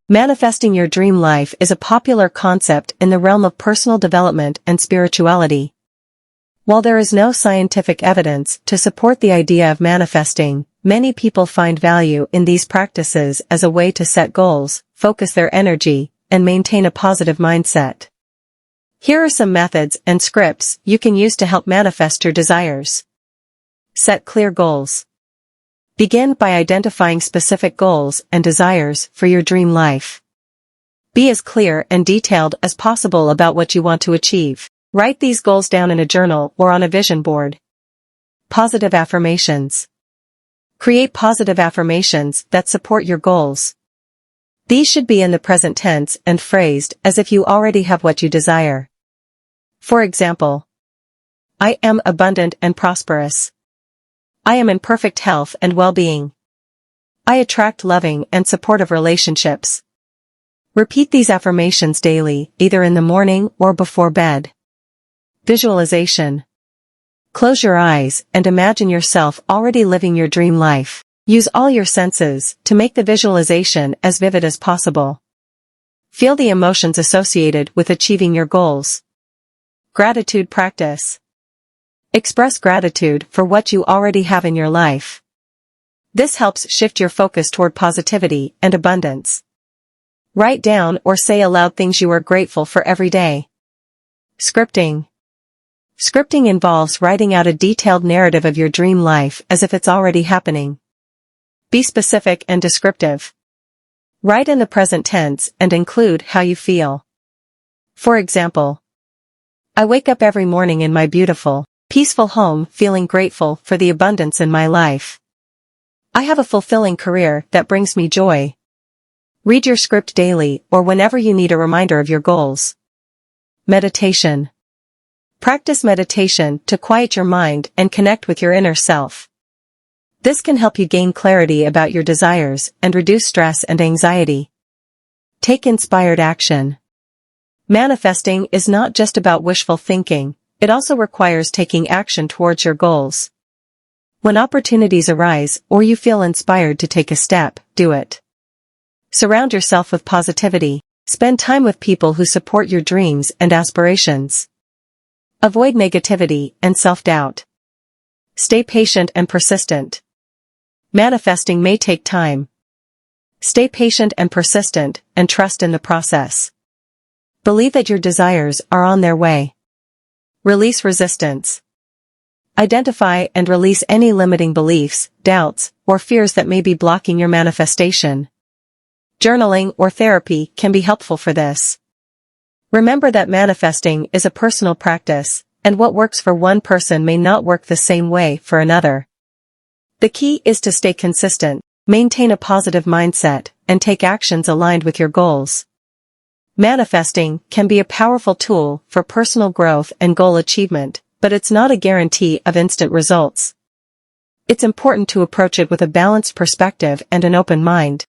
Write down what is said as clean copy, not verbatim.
Manifesting your dream life is a popular concept in the realm of personal development and spirituality. While there is no scientific evidence to support the idea of manifesting, many people find value in these practices as a way to set goals, focus their energy, and maintain a positive mindset. Here are some methods and scripts you can use to help manifest your desires. Set clear goals. Begin by identifying specific goals and desires for your dream life. Be as clear and detailed as possible about what you want to achieve. Write these goals down in a journal or on a vision board. Positive affirmations. Create positive affirmations that support your goals. These should be in the present tense and phrased as if you already have what you desire. For example, I am abundant and prosperous. I am in perfect health and well-being. I attract loving and supportive relationships. Repeat these affirmations daily, either in the morning or before bed. Visualization. Close your eyes and imagine yourself already living your dream life. Use all your senses to make the visualization as vivid as possible. Feel the emotions associated with achieving your goals. Gratitude practice. Express gratitude for what you already have in your life. This helps shift your focus toward positivity and abundance. Write down or say aloud things you are grateful for every day. Scripting. Scripting involves writing out a detailed narrative of your dream life as if it's already happening. Be specific and descriptive. Write in the present tense and include how you feel. For example, I wake up every morning in my beautiful, peaceful home feeling grateful for the abundance in my life. I have a fulfilling career that brings me joy. Read your script daily or whenever you need a reminder of your goals. Meditation. Practice meditation to quiet your mind and connect with your inner self. This can help you gain clarity about your desires and reduce stress and anxiety. Take inspired action. Manifesting is not just about wishful thinking. It also requires taking action towards your goals. When opportunities arise or you feel inspired to take a step, do it. Surround yourself with positivity. Spend time with people who support your dreams and aspirations. Avoid negativity and self-doubt. Stay patient and persistent. Manifesting may take time. Stay patient and persistent, and trust in the process. Believe that your desires are on their way. Release resistance. Identify and release any limiting beliefs, doubts, or fears that may be blocking your manifestation. Journaling or therapy can be helpful for this. Remember that manifesting is a personal practice, and what works for one person may not work the same way for another. The key is to stay consistent, maintain a positive mindset, and take actions aligned with your goals. Manifesting can be a powerful tool for personal growth and goal achievement, but it's not a guarantee of instant results. It's important to approach it with a balanced perspective and an open mind.